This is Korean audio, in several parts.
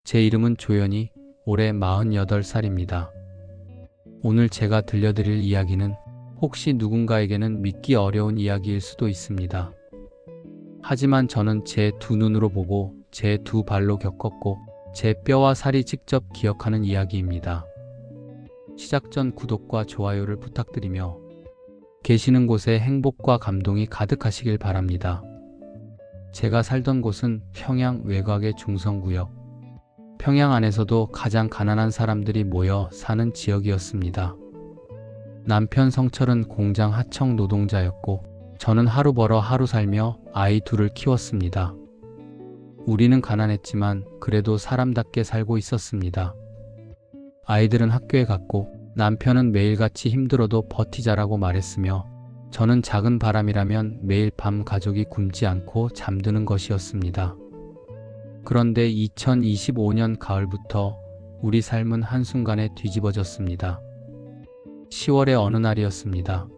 제 이름은 조연희, 올해 48살입니다. 오늘 제가 들려드릴 이야기는 혹시 누군가에게는 믿기 어려운 이야기일 수도 있습니다. 하지만 저는 제 두 눈으로 보고 제 두 발로 겪었고 제 뼈와 살이 직접 기억하는 이야기입니다. 시작 전 구독과 좋아요를 부탁드리며 계시는 곳에 행복과 감동이 가득하시길 바랍니다. 제가 살던 곳은 평양 외곽의 중성구역, 평양 안에서도 가장 가난한 사람들이 모여 사는 지역이었습니다. 남편 성철은 공장 하청 노동자였고 저는 하루 벌어 하루 살며 아이 둘을 키웠습니다. 우리는 가난했지만 그래도 사람답게 살고 있었습니다. 아이들은 학교에 갔고 남편은 매일같이 힘들어도 버티자라고 말했으며 저는 작은 바람이라면 매일 밤 가족이 굶지 않고 잠드는 것이었습니다. 그런데 2025년 가을부터 우리 삶은 한순간에 뒤집어졌습니다. 10월의 어느 날이었습니다.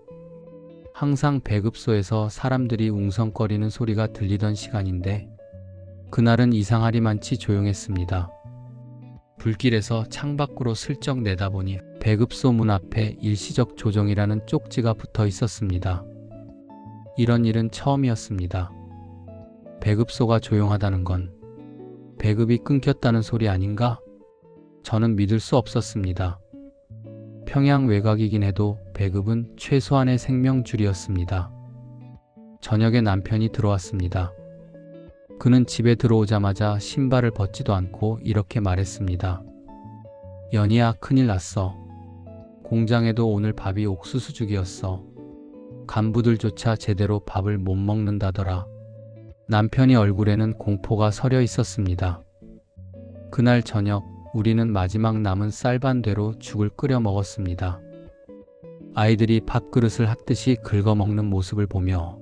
항상 배급소에서 사람들이 웅성거리는 소리가 들리던 시간인데 그날은 이상하리만치 조용했습니다. 불길에서 창밖으로 슬쩍 내다보니 배급소 문 앞에 일시적 조정이라는 쪽지가 붙어 있었습니다. 이런 일은 처음이었습니다. 배급소가 조용하다는 건 배급이 끊겼다는 소리 아닌가? 저는 믿을 수 없었습니다. 평양 외곽이긴 해도 배급은 최소한의 생명줄이었습니다. 저녁에 남편이 들어왔습니다. 그는 집에 들어오자마자 신발을 벗지도 않고 이렇게 말했습니다. 연희야, 큰일 났어. 공장에도 오늘 밥이 옥수수죽이었어. 간부들조차 제대로 밥을 못 먹는다더라. 남편이 얼굴에는 공포가 서려 있었습니다. 그날 저녁 우리는 마지막 남은 쌀반대로 죽을 끓여 먹었습니다. 아이들이 밥그릇을 핫듯이 긁어먹는 모습을 보며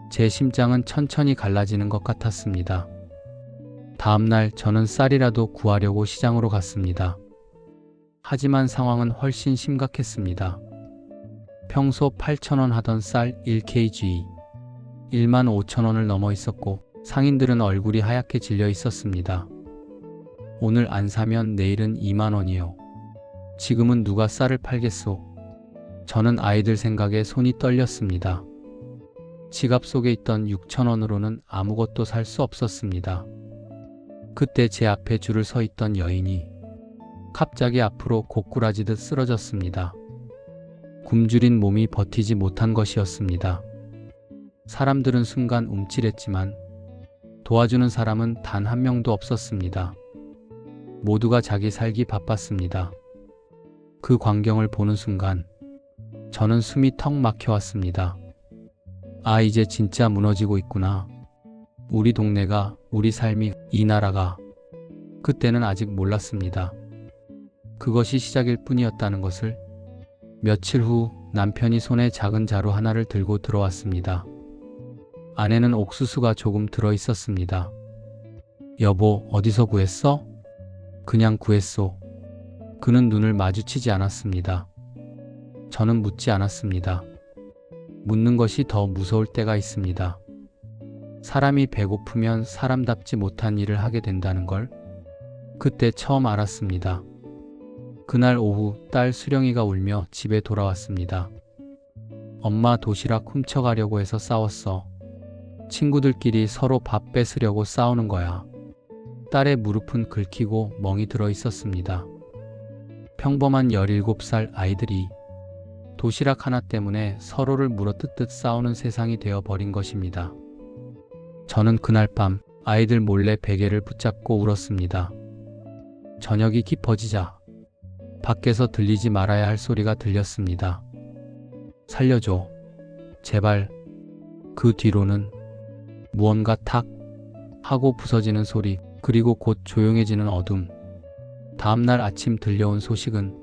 제 심장은 천천히 갈라지는 것 같았습니다. 다음날 저는 쌀이라도 구하려고 시장으로 갔습니다. 하지만 상황은 훨씬 심각했습니다. 평소 8,000원 하던 쌀 1kg 15,000원을 넘어 있었고 상인들은 얼굴이 하얗게 질려 있었습니다. 오늘 안 사면 내일은 2만원이요. 지금은 누가 쌀을 팔겠소? 저는 아이들 생각에 손이 떨렸습니다. 지갑 속에 있던 6,000원으로는 아무것도 살 수 없었습니다. 그때 제 앞에 줄을 서 있던 여인이 갑자기 앞으로 고꾸라지듯 쓰러졌습니다. 굶주린 몸이 버티지 못한 것이었습니다. 사람들은 순간 움찔했지만 도와주는 사람은 단 한 명도 없었습니다. 모두가 자기 살기 바빴습니다. 그 광경을 보는 순간 저는 숨이 턱 막혀왔습니다. 아, 이제 진짜 무너지고 있구나. 우리 동네가, 우리 삶이, 이 나라가. 그때는 아직 몰랐습니다. 그것이 시작일 뿐이었다는 것을. 며칠 후 남편이 손에 작은 자루 하나를 들고 들어왔습니다. 안에는 옥수수가 조금 들어 있었습니다. 여보, 어디서 구했어? 그냥 구했소. 그는 눈을 마주치지 않았습니다. 저는 묻지 않았습니다. 묻는 것이 더 무서울 때가 있습니다. 사람이 배고프면 사람답지 못한 일을 하게 된다는 걸 그때 처음 알았습니다. 그날 오후 딸 수령이가 울며 집에 돌아왔습니다. 엄마, 도시락 훔쳐가려고 해서 싸웠어. 친구들끼리 서로 밥 뺏으려고 싸우는 거야. 딸의 무릎은 긁히고 멍이 들어 있었습니다. 평범한 17살 아이들이 도시락 하나 때문에 서로를 물어뜯듯 싸우는 세상이 되어버린 것입니다. 저는 그날 밤 아이들 몰래 베개를 붙잡고 울었습니다. 저녁이 깊어지자 밖에서 들리지 말아야 할 소리가 들렸습니다. 살려줘. 제발. 그 뒤로는 무언가 탁 하고 부서지는 소리, 그리고 곧 조용해지는 어둠. 다음날 아침 들려온 소식은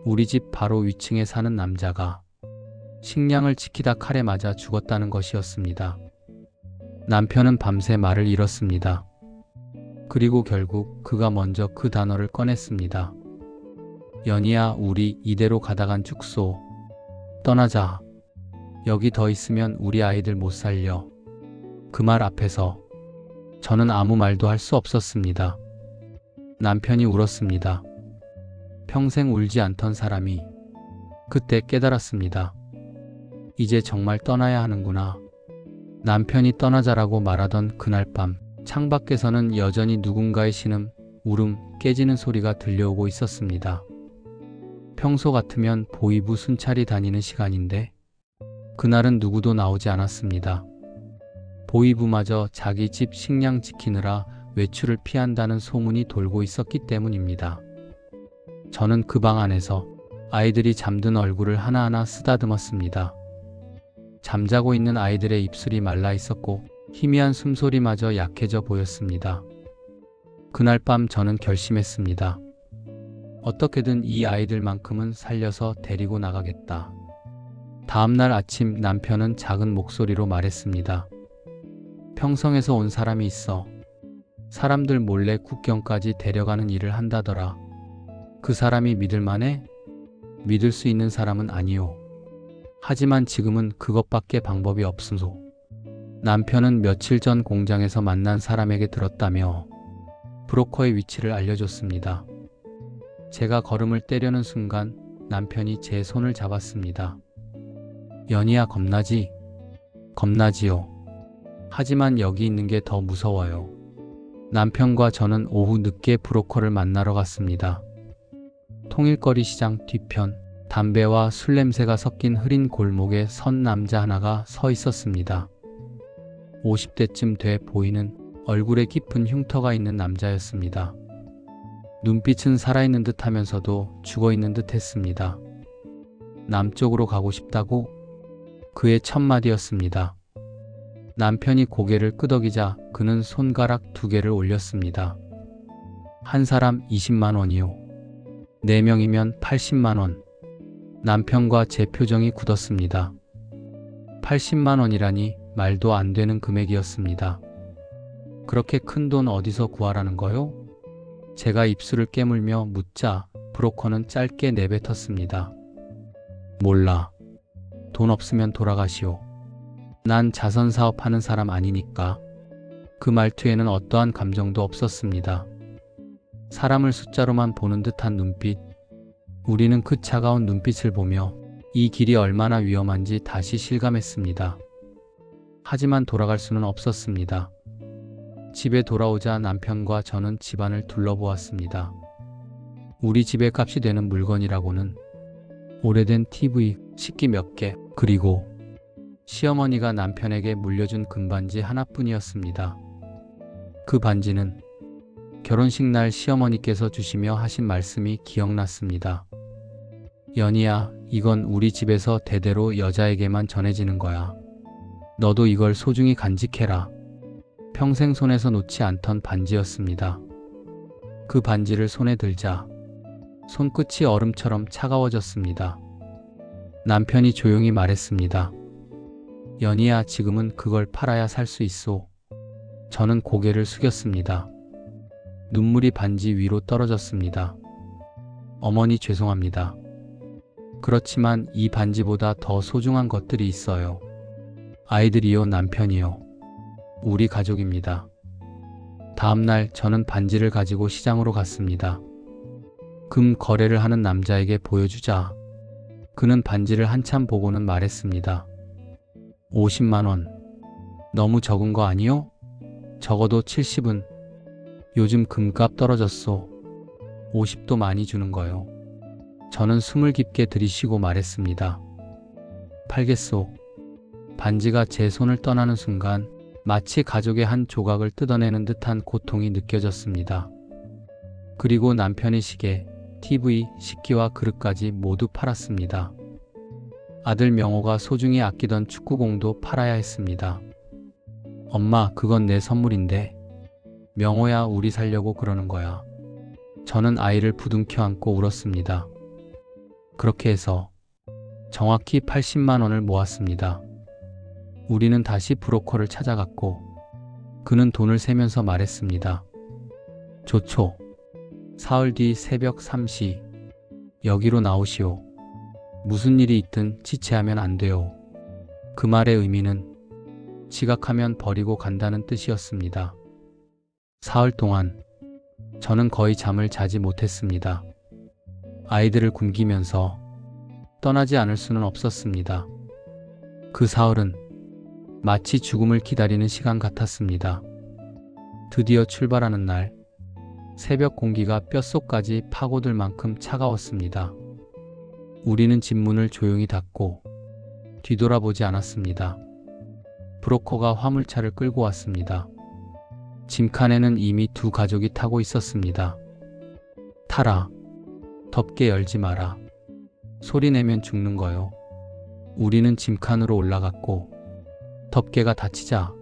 우리 집 바로 위층에 사는 남자가 식량을 지키다 칼에 맞아 죽었다는 것이었습니다. 남편은 밤새 말을 잃었습니다. 그리고 결국 그가 먼저 그 단어를 꺼냈습니다. 연희야, 우리 이대로 가다간 죽소. 떠나자. 여기 더 있으면 우리 아이들 못 살려. 그 말 앞에서 저는 아무 말도 할 수 없었습니다. 남편이 울었습니다. 평생 울지 않던 사람이 그때 깨달았습니다. 이제 정말 떠나야 하는구나. 남편이 떠나자라고 말하던 그날 밤, 창밖에서는 여전히 누군가의 신음, 울음, 깨지는 소리가 들려오고 있었습니다. 평소 같으면 보이부 순찰이 다니는 시간인데 그날은 누구도 나오지 않았습니다. 보이부마저 자기 집 식량 지키느라 외출을 피한다는 소문이 돌고 있었기 때문입니다. 저는 그 방 안에서 아이들이 잠든 얼굴을 하나하나 쓰다듬었습니다. 잠자고 있는 아이들의 입술이 말라 있었고 희미한 숨소리마저 약해져 보였습니다. 그날 밤 저는 결심했습니다. 어떻게든 이 아이들만큼은 살려서 데리고 나가겠다. 다음날 아침 남편은 작은 목소리로 말했습니다. 평성에서 온 사람이 있어. 사람들 몰래 국경까지 데려가는 일을 한다더라. 그 사람이 믿을만해? 믿을 수 있는 사람은 아니오. 하지만 지금은 그것밖에 방법이 없음소. 남편은 며칠 전 공장에서 만난 사람에게 들었다며 브로커의 위치를 알려줬습니다. 제가 걸음을 떼려는 순간 남편이 제 손을 잡았습니다. 연희야, 겁나지? 겁나지요. 하지만 여기 있는 게 더 무서워요. 남편과 저는 오후 늦게 브로커를 만나러 갔습니다. 통일거리 시장 뒤편, 담배와 술 냄새가 섞인 흐린 골목에 선 남자 하나가 서 있었습니다. 50대쯤 돼 보이는 얼굴에 깊은 흉터가 있는 남자였습니다. 눈빛은 살아있는 듯 하면서도 죽어있는 듯 했습니다. 남쪽으로 가고 싶다고? 그의 첫마디였습니다. 남편이 고개를 끄덕이자 그는 손가락 2개를 올렸습니다. 한 사람 20만 원이요. 4명이면 80만 원. 남편과 제 표정이 굳었습니다. 80만 원이라니 말도 안 되는 금액이었습니다. 그렇게 큰 돈 어디서 구하라는 거요? 제가 입술을 깨물며 묻자 브로커는 짧게 내뱉었습니다. 몰라. 돈 없으면 돌아가시오. 난 자선 사업하는 사람 아니니까. 그 말투에는 어떠한 감정도 없었습니다. 사람을 숫자로만 보는 듯한 눈빛. 우리는 그 차가운 눈빛을 보며 이 길이 얼마나 위험한지 다시 실감했습니다. 하지만 돌아갈 수는 없었습니다. 집에 돌아오자 남편과 저는 집안을 둘러보았습니다. 우리 집에 값이 되는 물건이라고는 오래된 TV, 식기 몇 개, 그리고 시어머니가 남편에게 물려준 금반지 하나뿐이었습니다. 그 반지는 결혼식 날 시어머니께서 주시며 하신 말씀이 기억났습니다. 연희야, 이건 우리 집에서 대대로 여자에게만 전해지는 거야. 너도 이걸 소중히 간직해라. 평생 손에서 놓지 않던 반지였습니다. 그 반지를 손에 들자 손끝이 얼음처럼 차가워졌습니다. 남편이 조용히 말했습니다. 연희야, 지금은 그걸 팔아야 살 수 있소. 저는 고개를 숙였습니다. 눈물이 반지 위로 떨어졌습니다. 어머니, 죄송합니다. 그렇지만 이 반지보다 더 소중한 것들이 있어요. 아이들이요, 남편이요. 우리 가족입니다. 다음날 저는 반지를 가지고 시장으로 갔습니다. 금 거래를 하는 남자에게 보여주자 그는 반지를 한참 보고는 말했습니다. 50만 원. 너무 적은 거 아니요? 적어도 70은. 요즘 금값 떨어졌소. 50도 많이 주는 거요. 저는 숨을 깊게 들이쉬고 말했습니다. 팔겠소. 반지가 제 손을 떠나는 순간 마치 가족의 한 조각을 뜯어내는 듯한 고통이 느껴졌습니다. 그리고 남편의 시계, TV, 식기와 그릇까지 모두 팔았습니다. 아들 명호가 소중히 아끼던 축구공도 팔아야 했습니다. 엄마, 그건 내 선물인데. 명호야, 우리 살려고 그러는 거야. 저는 아이를 부둥켜 안고 울었습니다. 그렇게 해서 정확히 80만 원을 모았습니다. 우리는 다시 브로커를 찾아갔고 그는 돈을 세면서 말했습니다. 좋소. 사흘 뒤 새벽 3시 여기로 나오시오. 무슨 일이 있든 지체하면 안 돼요. 그 말의 의미는 지각하면 버리고 간다는 뜻이었습니다. 사흘 동안 저는 거의 잠을 자지 못했습니다. 아이들을 굶기면서 떠나지 않을 수는 없었습니다. 그 사흘은 마치 죽음을 기다리는 시간 같았습니다. 드디어 출발하는 날, 새벽 공기가 뼛속까지 파고들 만큼 차가웠습니다. 우리는 집 문을 조용히 닫고 뒤돌아보지 않았습니다. 브로커가 화물차를 끌고 왔습니다. 짐칸에는 이미 두 가족이 타고 있었습니다. 타라. 덥게 열지 마라. 소리 내면 죽는 거요. 우리는 짐칸으로 올라갔고 덮개가 닫히자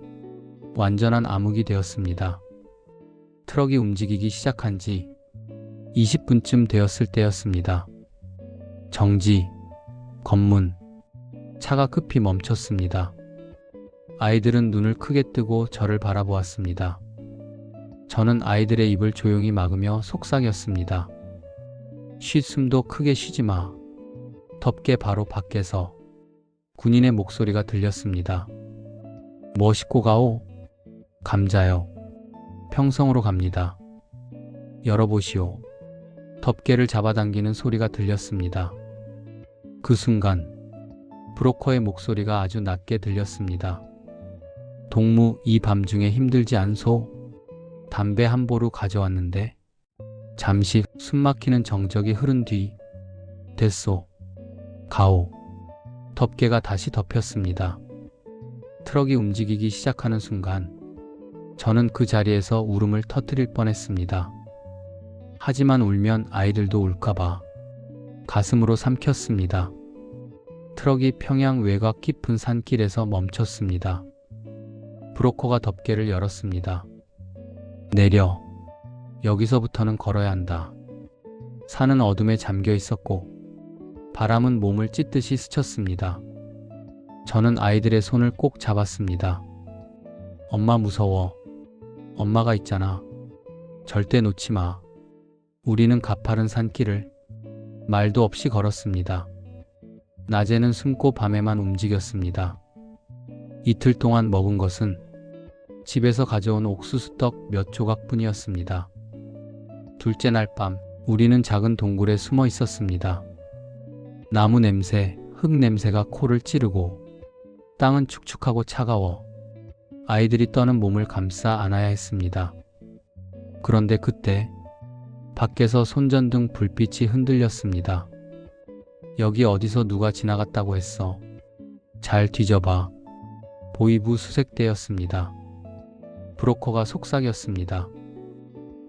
완전한 암흑이 되었습니다. 트럭이 움직이기 시작한 지 20분쯤 되었을 때였습니다. 정지, 검문, 차가 급히 멈췄습니다. 아이들은 눈을 크게 뜨고 저를 바라보았습니다. 저는 아이들의 입을 조용히 막으며 속삭였습니다. 숨도 크게 쉬지 마. 덮개 바로 밖에서 군인의 목소리가 들렸습니다. 뭐 싣고 가오? 감자요. 평성으로 갑니다. 열어보시오. 덮개를 잡아당기는 소리가 들렸습니다. 그 순간 브로커의 목소리가 아주 낮게 들렸습니다. 동무, 이 밤중에 힘들지 않소? 담배 한 보루 가져왔는데. 잠시 숨막히는 정적이 흐른 뒤 됐소. 가오. 덮개가 다시 덮였습니다. 트럭이 움직이기 시작하는 순간 저는 그 자리에서 울음을 터뜨릴 뻔했습니다. 하지만 울면 아이들도 울까봐 가슴으로 삼켰습니다. 트럭이 평양 외곽 깊은 산길에서 멈췄습니다. 브로커가 덮개를 열었습니다. 내려. 여기서부터는 걸어야 한다. 산은 어둠에 잠겨 있었고 바람은 몸을 찢듯이 스쳤습니다. 저는 아이들의 손을 꼭 잡았습니다. 엄마 무서워. 엄마가 있잖아. 절대 놓지 마. 우리는 가파른 산길을 말도 없이 걸었습니다. 낮에는 숨고 밤에만 움직였습니다. 이틀 동안 먹은 것은 집에서 가져온 옥수수떡 몇 조각뿐이었습니다. 둘째 날 밤, 우리는 작은 동굴에 숨어 있었습니다. 나무 냄새, 흙 냄새가 코를 찌르고 땅은 축축하고 차가워 아이들이 떠는 몸을 감싸 안아야 했습니다. 그런데 그때 밖에서 손전등 불빛이 흔들렸습니다. 여기 어디서 누가 지나갔다고 했어. 잘 뒤져봐. 보이부 수색대였습니다. 브로커가 속삭였습니다.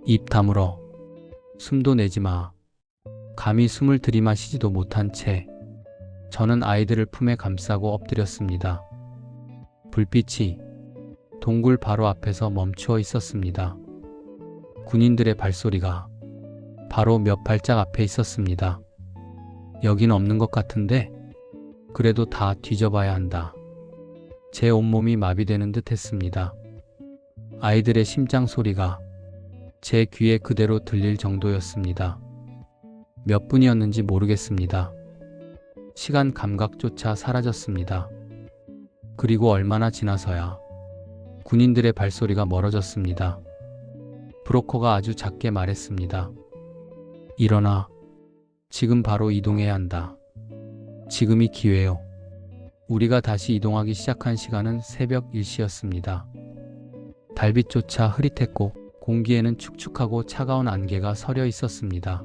입 다물어. 숨도 내지 마. 감히 숨을 들이마시지도 못한 채 저는 아이들을 품에 감싸고 엎드렸습니다. 불빛이 동굴 바로 앞에서 멈추어 있었습니다. 군인들의 발소리가 바로 몇 발짝 앞에 있었습니다. 여긴 없는 것 같은데 그래도 다 뒤져봐야 한다. 제 온몸이 마비되는 듯 했습니다. 아이들의 심장 소리가 제 귀에 그대로 들릴 정도였습니다. 몇 분이었는지 모르겠습니다. 시간 감각조차 사라졌습니다. 그리고 얼마나 지나서야 군인들의 발소리가 멀어졌습니다. 브로커가 아주 작게 말했습니다. 일어나. 지금 바로 이동해야 한다. 지금이 기회요. 우리가 다시 이동하기 시작한 시간은 새벽 1시였습니다. 달빛조차 흐릿했고 공기에는 축축하고 차가운 안개가 서려 있었습니다.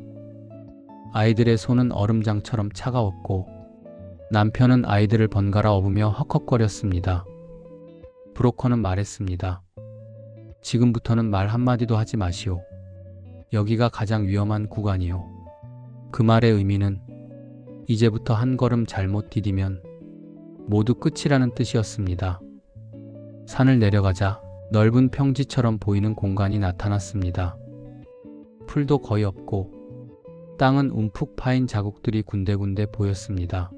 아이들의 손은 얼음장처럼 차가웠고 남편은 아이들을 번갈아 업으며 헉헉거렸습니다. 브로커는 말했습니다. 지금부터는 말 한마디도 하지 마시오. 여기가 가장 위험한 구간이오. 그 말의 의미는 이제부터 한 걸음 잘못 디디면 모두 끝이라는 뜻이었습니다. 산을 내려가자 넓은 평지처럼 보이는 공간이 나타났습니다. 풀도 거의 없고 땅은 움푹 파인 자국들이 군데군데 보였습니다.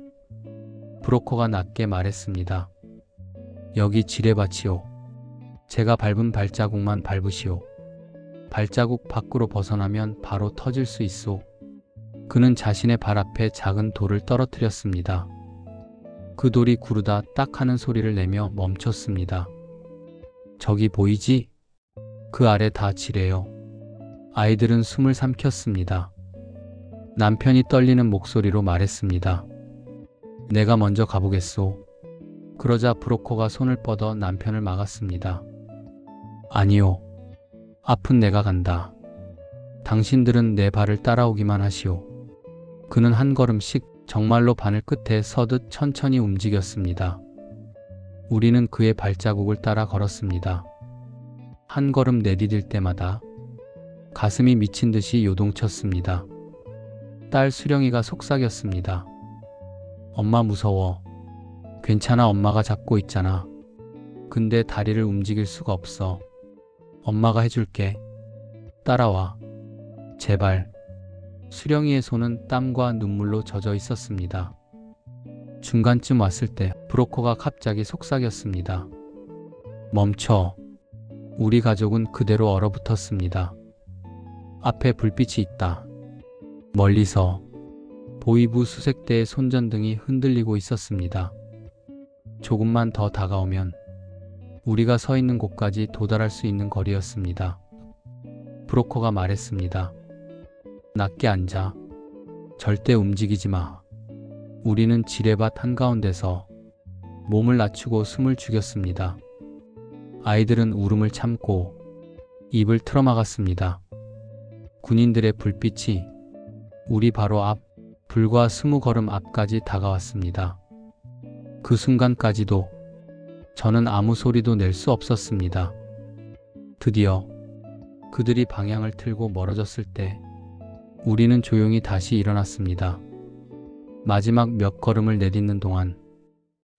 브로커가 낮게 말했습니다. 여기 지뢰밭이오. 제가 밟은 발자국만 밟으시오. 발자국 밖으로 벗어나면 바로 터질 수 있소. 그는 자신의 발 앞에 작은 돌을 떨어뜨렸습니다. 그 돌이 구르다 딱 하는 소리를 내며 멈췄습니다. 저기 보이지? 그 아래 다 지뢰요. 아이들은 숨을 삼켰습니다. 남편이 떨리는 목소리로 말했습니다. 내가 먼저 가보겠소. 그러자 브로커가 손을 뻗어 남편을 막았습니다. 아니요. 앞은 내가 간다. 당신들은 내 발을 따라오기만 하시오. 그는 한 걸음씩 정말로 바늘 끝에 서듯 천천히 움직였습니다. 우리는 그의 발자국을 따라 걸었습니다. 한 걸음 내디딜 때마다 가슴이 미친 듯이 요동쳤습니다. 딸 수령이가 속삭였습니다. 엄마 무서워. 괜찮아, 엄마가 잡고 있잖아. 근데 다리를 움직일 수가 없어. 엄마가 해줄게. 따라와. 제발. 수령이의 손은 땀과 눈물로 젖어 있었습니다. 중간쯤 왔을 때 브로커가 갑자기 속삭였습니다. 멈춰. 우리 가족은 그대로 얼어붙었습니다. 앞에 불빛이 있다. 멀리서 보이부 수색대의 손전등이 흔들리고 있었습니다. 조금만 더 다가오면 우리가 서 있는 곳까지 도달할 수 있는 거리였습니다. 브로커가 말했습니다. 낮게 앉아. 절대 움직이지 마. 우리는 지뢰밭 한가운데서 몸을 낮추고 숨을 죽였습니다. 아이들은 울음을 참고 입을 틀어막았습니다. 군인들의 불빛이 우리 바로 앞, 불과 20걸음 앞까지 다가왔습니다. 그 순간까지도 저는 아무 소리도 낼 수 없었습니다. 드디어 그들이 방향을 틀고 멀어졌을 때 우리는 조용히 다시 일어났습니다. 마지막 몇 걸음을 내딛는 동안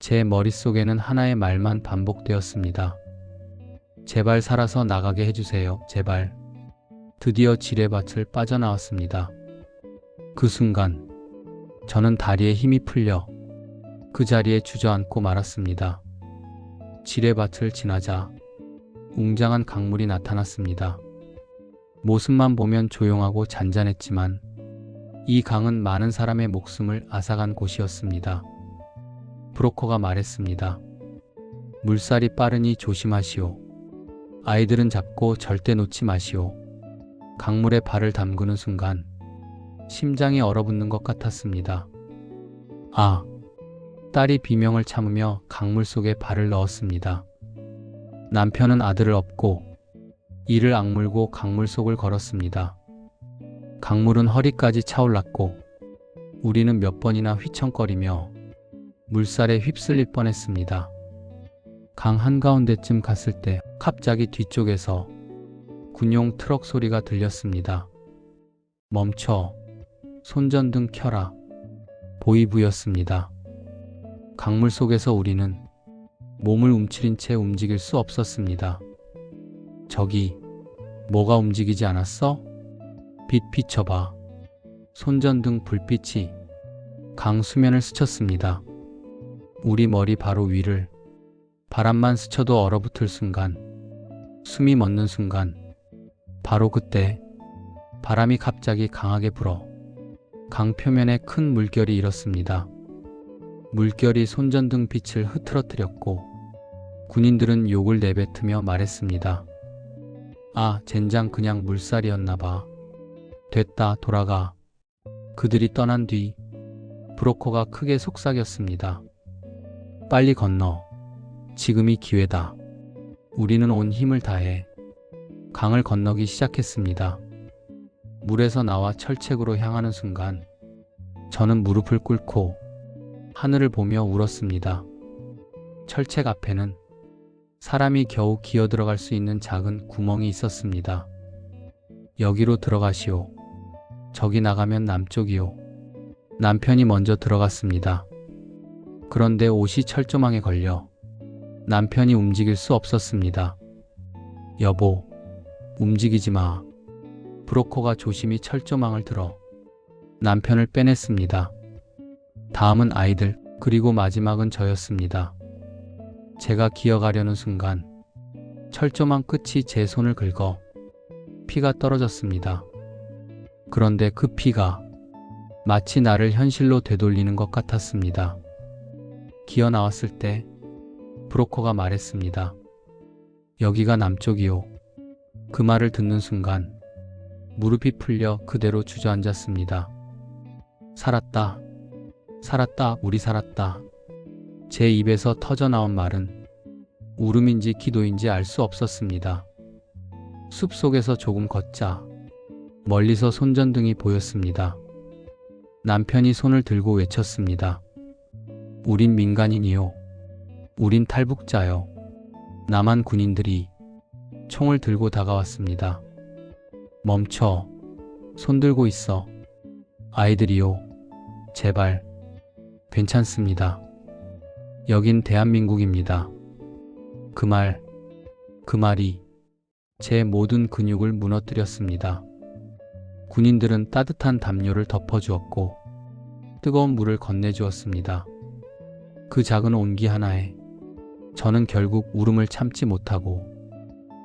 제 머릿속에는 하나의 말만 반복되었습니다. 제발 살아서 나가게 해주세요. 제발. 드디어 지뢰밭을 빠져나왔습니다. 그 순간 저는 다리에 힘이 풀려 그 자리에 주저앉고 말았습니다. 지뢰밭을 지나자 웅장한 강물이 나타났습니다. 모습만 보면 조용하고 잔잔했지만 이 강은 많은 사람의 목숨을 앗아간 곳이었습니다. 브로커가 말했습니다. 물살이 빠르니 조심하시오. 아이들은 잡고 절대 놓지 마시오. 강물에 발을 담그는 순간 심장이 얼어붙는 것 같았습니다. 아! 딸이 비명을 참으며 강물 속에 발을 넣었습니다. 남편은 아들을 업고 이를 악물고 강물 속을 걸었습니다. 강물은 허리까지 차올랐고 우리는 몇 번이나 휘청거리며 물살에 휩쓸릴 뻔했습니다. 강 한가운데쯤 갔을 때 갑자기 뒤쪽에서 군용 트럭 소리가 들렸습니다. 멈춰. 손전등 켜라. 보이부였습니다. 강물 속에서 우리는 몸을 움츠린 채 움직일 수 없었습니다. 저기, 뭐가 움직이지 않았어? 빛 비춰봐. 손전등 불빛이 강 수면을 스쳤습니다. 우리 머리 바로 위를 바람만 스쳐도 얼어붙을 순간, 숨이 멎는 순간, 바로 그때 바람이 갑자기 강하게 불어 강 표면에 큰 물결이 일었습니다. 물결이 손전등 빛을 흐트러뜨렸고 군인들은 욕을 내뱉으며 말했습니다. 아, 젠장 그냥 물살이었나봐. 됐다, 돌아가. 그들이 떠난 뒤 브로커가 크게 속삭였습니다. 빨리 건너. 지금이 기회다. 우리는 온 힘을 다해 강을 건너기 시작했습니다. 물에서 나와 철책으로 향하는 순간 저는 무릎을 꿇고 하늘을 보며 울었습니다. 철책 앞에는 사람이 겨우 기어 들어갈 수 있는 작은 구멍이 있었습니다. 여기로 들어가시오. 저기 나가면 남쪽이오. 남편이 먼저 들어갔습니다. 그런데 옷이 철조망에 걸려 남편이 움직일 수 없었습니다. 여보, 움직이지 마. 브로커가 조심히 철조망을 들어 남편을 빼냈습니다. 다음은 아이들, 그리고 마지막은 저였습니다. 제가 기어가려는 순간 철조망 끝이 제 손을 긁어 피가 떨어졌습니다. 그런데 그 피가 마치 나를 현실로 되돌리는 것 같았습니다. 기어 나왔을 때 브로커가 말했습니다. 여기가 남쪽이요. 그 말을 듣는 순간 무릎이 풀려 그대로 주저앉았습니다. 살았다. 살았다. 우리 살았다. 제 입에서 터져나온 말은 울음인지 기도인지 알 수 없었습니다. 숲속에서 조금 걷자 멀리서 손전등이 보였습니다. 남편이 손을 들고 외쳤습니다. 우린 민간인이요. 우린 탈북자요. 남한 군인들이 총을 들고 다가왔습니다. 멈춰. 손 들고 있어. 아이들이요. 제발. 괜찮습니다. 여긴 대한민국입니다. 그 말이 제 모든 근육을 무너뜨렸습니다. 군인들은 따뜻한 담요를 덮어주었고 뜨거운 물을 건네주었습니다. 그 작은 온기 하나에 저는 결국 울음을 참지 못하고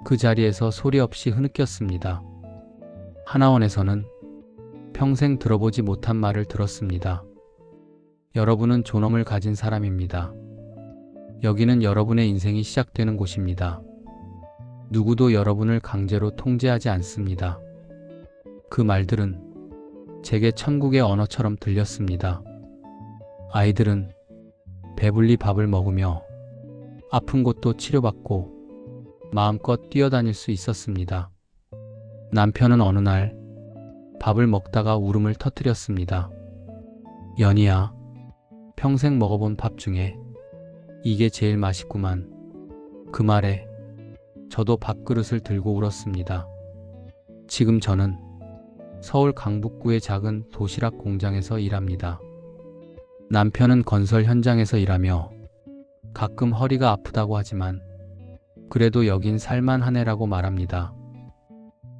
그 자리에서 소리 없이 흐느꼈습니다. 하나원에서는 평생 들어보지 못한 말을 들었습니다. 여러분은 존엄을 가진 사람입니다. 여기는 여러분의 인생이 시작되는 곳입니다. 누구도 여러분을 강제로 통제하지 않습니다. 그 말들은 제게 천국의 언어처럼 들렸습니다. 아이들은 배불리 밥을 먹으며 아픈 곳도 치료받고 마음껏 뛰어다닐 수 있었습니다. 남편은 어느 날 밥을 먹다가 울음을 터뜨렸습니다. 연희야, 평생 먹어본 밥 중에 이게 제일 맛있구만. 그 말에 저도 밥그릇을 들고 울었습니다. 지금 저는 서울 강북구의 작은 도시락 공장에서 일합니다. 남편은 건설 현장에서 일하며 가끔 허리가 아프다고 하지만 그래도 여긴 살만하네라고 말합니다.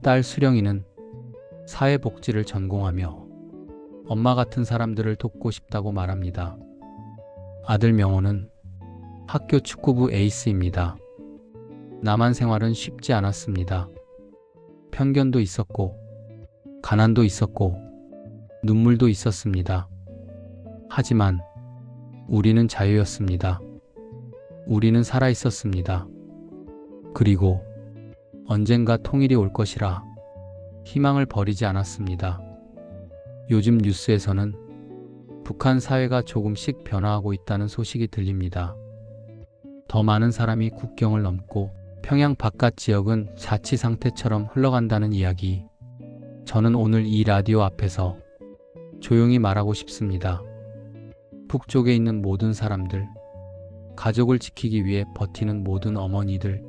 딸 수령이는 사회복지를 전공하며 엄마 같은 사람들을 돕고 싶다고 말합니다. 아들 명호는 학교 축구부 에이스입니다. 남한 생활은 쉽지 않았습니다. 편견도 있었고 가난도 있었고 눈물도 있었습니다. 하지만 우리는 자유였습니다. 우리는 살아 있었습니다. 그리고 언젠가 통일이 올 것이라 희망을 버리지 않았습니다. 요즘 뉴스에서는 북한 사회가 조금씩 변화하고 있다는 소식이 들립니다. 더 많은 사람이 국경을 넘고 평양 바깥 지역은 자치 상태처럼 흘러간다는 이야기. 저는 오늘 이 라디오 앞에서 조용히 말하고 싶습니다. 북쪽에 있는 모든 사람들, 가족을 지키기 위해 버티는 모든 어머니들,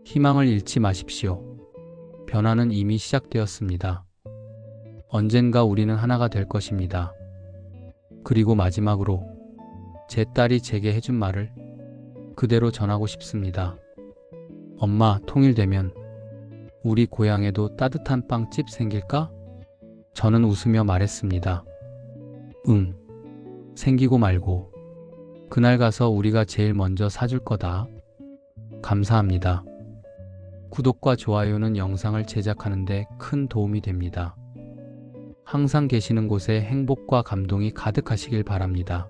희망을 잃지 마십시오. 변화는 이미 시작되었습니다. 언젠가 우리는 하나가 될 것입니다. 그리고 마지막으로 제 딸이 제게 해준 말을 그대로 전하고 싶습니다. 엄마, 통일되면 우리 고향에도 따뜻한 빵집 생길까? 저는 웃으며 말했습니다. 응, 생기고 말고 그날 가서 우리가 제일 먼저 사줄 거다. 감사합니다. 구독과 좋아요는 영상을 제작하는 데 큰 도움이 됩니다. 항상 계시는 곳에 행복과 감동이 가득하시길 바랍니다.